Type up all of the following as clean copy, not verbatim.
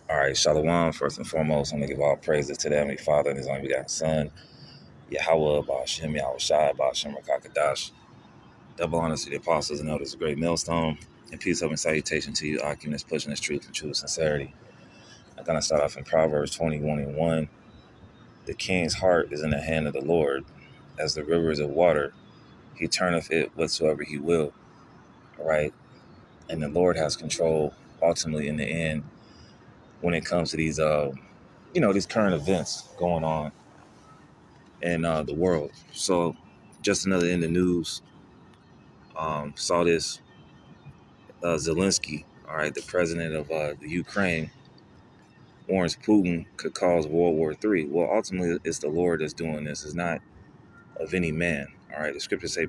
All right, Shalom. First and foremost, I'm going to give all praises to the Heavenly Father and His only begotten Son, Yahweh, Ba'ashem, Yahweh Shai, Ba'ashem, Rakakadash. Double honor to the apostles and elders, a great millstone, and peace, hope, and salutation to you, Akim, that's pushing this truth and true sincerity. I'm going to start off in Proverbs 21:1. The king's heart is in the hand of the Lord, as the rivers of water. He turneth it whatsoever he will. All right, and the Lord has control ultimately in the end when it comes to these, these current events going on in the world. So just another in the news, saw this Zelensky, all right, the president of the Ukraine, warns Putin could cause World War III. Well, ultimately, it's the Lord that's doing this. It's not of any man. All right, the scriptures say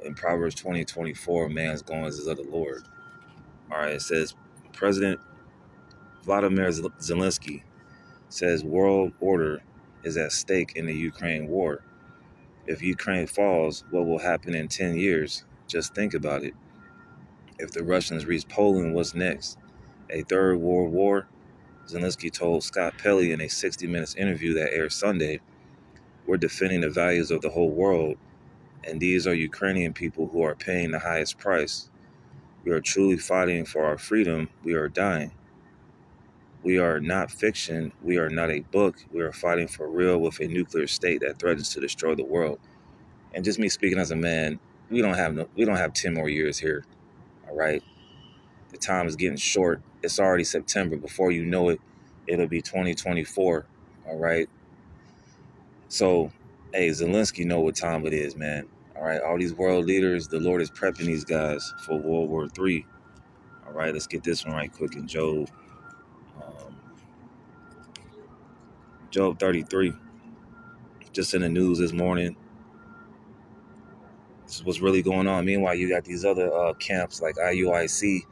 in Proverbs 20:24, man's goings is of the Lord. All right, it says President Vladimir Zelensky says world order is at stake in the Ukraine war. If Ukraine falls, what will happen in 10 years? Just think about it. If the Russians reach Poland, what's next? A third world war? Zelensky told Scott Pelley in a 60 Minutes interview that aired Sunday, we're defending the values of the whole world, and these are Ukrainian people who are paying the highest price. We are truly fighting for our freedom. We are dying. We are not fiction. We are not a book. We are fighting for real with a nuclear state that threatens to destroy the world. And just me speaking as a man, we don't have 10 more years here. All right. The time is getting short. It's already September. Before you know it, it'll be 2024. All right. So, hey, Zelensky know what time it is, man. All right. All these world leaders, the Lord is prepping these guys for World War III. All right. Let's get this one right quick in Job. Job 33. Just in the news this morning. This is what's really going on. Meanwhile, you got these other camps like IUIC.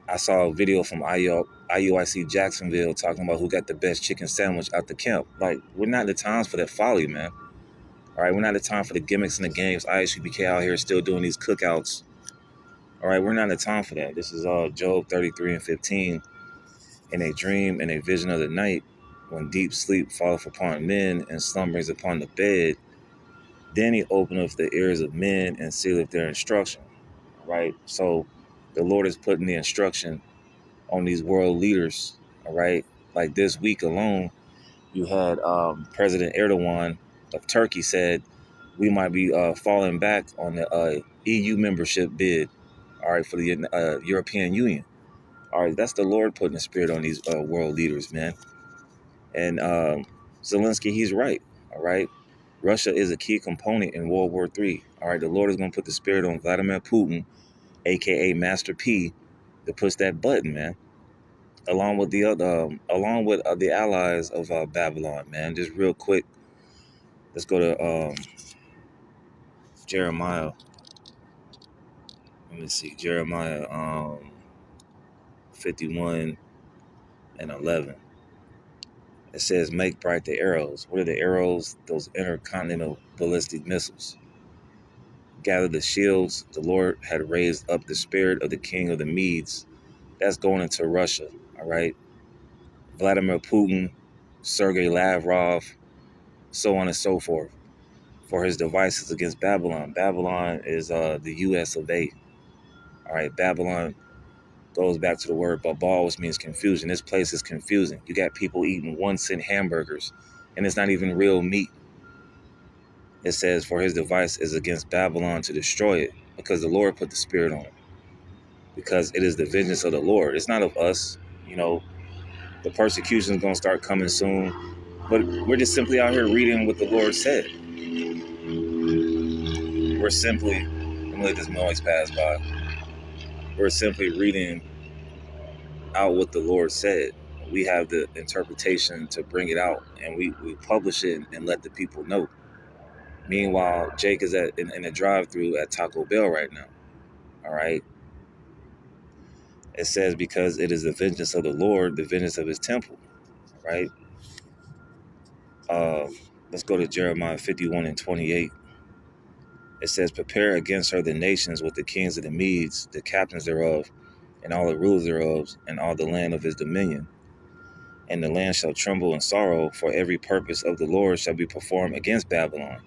I saw a video from IUIC Jacksonville talking about who got the best chicken sandwich out the camp. Like, we're not the times for that folly, man. All right, we're not the time for the gimmicks and the games. ISUBK out here still doing these cookouts. All right, we're not the time for that. This is Job 33:15. In a dream and a vision of the night, when deep sleep falleth upon men and slumberings upon the bed, then he openeth the ears of men and sealeth their instruction. All right, so the Lord is putting the instruction on these world leaders. All right, like this week alone, you had President Erdogan of Turkey said we might be falling back on the EU membership bid. All right, for the European Union. All right, that's the Lord putting the spirit on these world leaders, man. And Zelensky, he's right. All right, Russia is a key component in World War III. All right, the Lord is going to put the spirit on Vladimir Putin, aka Master P, to push that button, man. Along with the allies of Babylon, man. Just real quick, let's go to Jeremiah. Let me see, Jeremiah 51:11. It says, "Make bright the arrows." What are the arrows? Those intercontinental ballistic missiles. Gather the shields. The Lord had raised up the spirit of the king of the Medes. That's going into Russia. All right, Vladimir Putin, Sergei Lavrov, so on and so forth, for his devices against Babylon. Babylon is the U.S. of A. All right, Babylon goes back to the word Babal, which means confusion. This place is confusing. You got people eating 1-cent hamburgers, and it's not even real meat. It says, for his device is against Babylon to destroy it, because the Lord put the spirit on it. Because it is the vengeance of the Lord. It's not of us. You know, the persecution is going to start coming soon. But we're just simply out here reading what the Lord said. We're simply, let me let this noise pass by. We're simply reading out what the Lord said. We have the interpretation to bring it out, and we publish it and let the people know. Meanwhile, Jake is in a drive-thru at Taco Bell right now. All right. It says, because it is the vengeance of the Lord, the vengeance of his temple. Right. Let's go to Jeremiah 51:28. It says, prepare against her the nations with the kings of the Medes, the captains thereof, and all the rulers thereof, and all the land of his dominion. And the land shall tremble in sorrow, for every purpose of the Lord shall be performed against Babylon,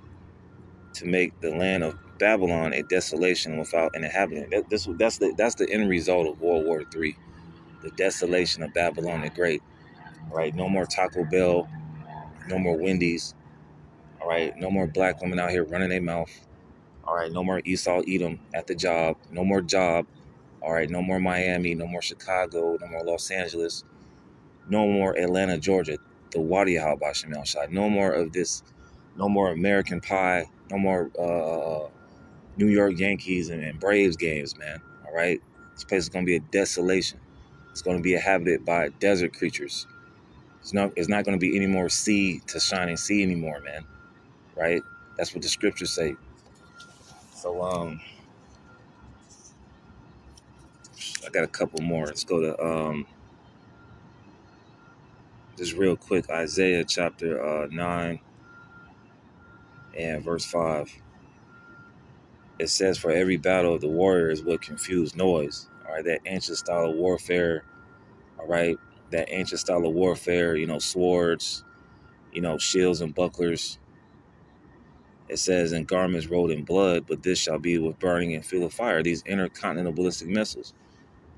to make the land of Babylon a desolation without an inhabitant. That's the end result of World War III, the desolation of Babylon the Great. All right, no more Taco Bell, no more Wendy's. All right, no more black women out here running their mouth. All right, no more Esau Edom at the job, no more job. All right, no more Miami, no more Chicago, no more Los Angeles, no more Atlanta, Georgia, the Wadi Halbashim El Shai. No more of this, no more American Pie, no more New York Yankees and Braves games, man. All right, this place is going to be a desolation. It's going to be inhabited by desert creatures. It's not going to be any more sea to shining sea anymore, man. Right? That's what the scriptures say. So I got a couple more. Let's go to just real quick, Isaiah chapter 9 and verse 5. It says, for every battle of the warrior is with confused noise. All right, that ancient style of warfare. All right, that ancient style of warfare, swords, shields and bucklers. It says, in garments rolled in blood, but this shall be with burning and fuel of fire, these intercontinental ballistic missiles.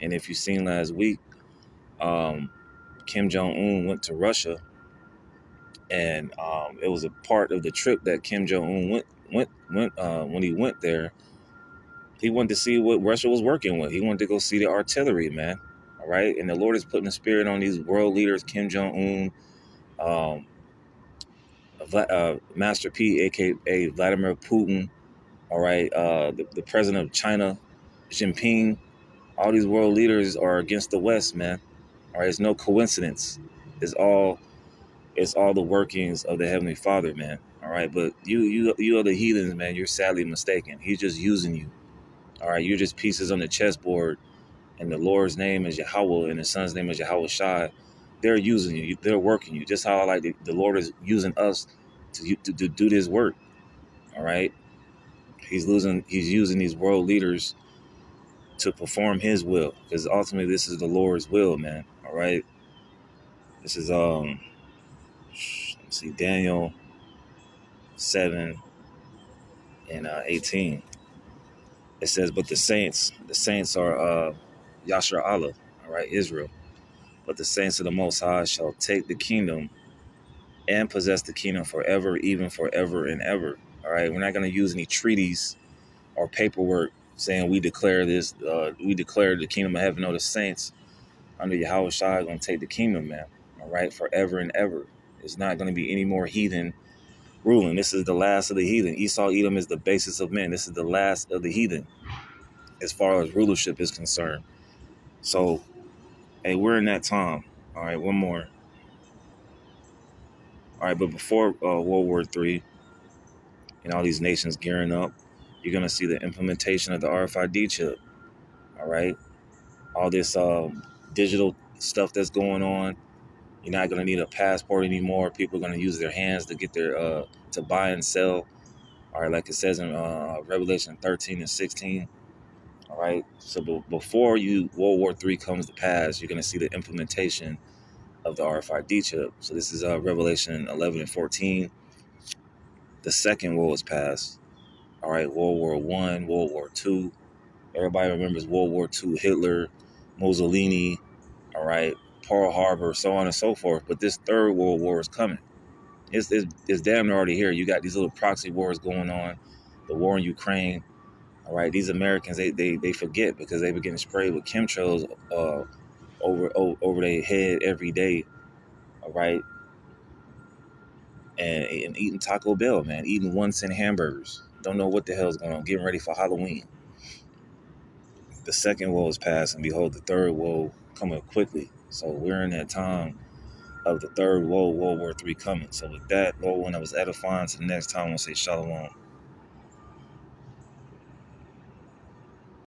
And if you've seen last week, Kim Jong-un went to Russia, and it was a part of the trip that Kim Jong-un went when he went there. He wanted to see what Russia was working with. He wanted to go see the artillery, man. All right, and the Lord is putting a spirit on these world leaders, Kim Jong-un, Master P, aka Vladimir Putin. All right, the president of China, Xi Jinping. All these world leaders are against the West, man. All right, it's no coincidence. It's all the workings of the Heavenly Father, man. All right, but you are the heathens, man. You're sadly mistaken. He's just using you. All right, you're just pieces on the chessboard, and the Lord's name is Yahweh, and the Son's name is Yahweh Shai. They're using you. They're working you. Just how the Lord is using us to do this work. All right, He's using these world leaders to perform His will, because ultimately this is the Lord's will, man. All right, this is let's see, Daniel 7 and 18. It says, but the saints are Yashar Allah, all right, Israel. But the saints of the Most High shall take the kingdom and possess the kingdom forever, even forever and ever. All right, we're not going to use any treaties or paperwork saying we declare this, we declare the kingdom of heaven. No, the saints under Yahweh Shai are going to take the kingdom, man. All right, forever and ever. It's not going to be any more heathen ruling. This is the last of the heathen. Esau Edom is the basis of men. This is the last of the heathen as far as rulership is concerned. So, hey, we're in that time. All right, one more. All right, but before World War III and all these nations gearing up, you're going to see the implementation of the RFID chip. All right, all this digital stuff that's going on. You're not going to need a passport anymore. People are going to use their hands to get their to buy and sell. All right, like it says in Revelation 13 and 16. All right, so before World War III comes to pass, you're going to see the implementation of the RFID chip. So this is Revelation 11 and 14. The second war was passed. All right, World War I, World War II. Everybody remembers World War II, Hitler, Mussolini, all right, Pearl Harbor, so on and so forth. But this third World War is coming. It's damn near already here. You got these little proxy wars going on, the war in Ukraine. All right, these Americans, they forget because they begin to spray with chemtrails over their head every day. All right, and eating Taco Bell, man, eating 1-cent hamburgers. Don't know what the hell's going on. Getting ready for Halloween. The second woe is past, and behold, the third woe coming quickly. So we're in that time of the third woe, World War III coming. So with that, Lord, when I was edifying, to the next time, I want to say shalom.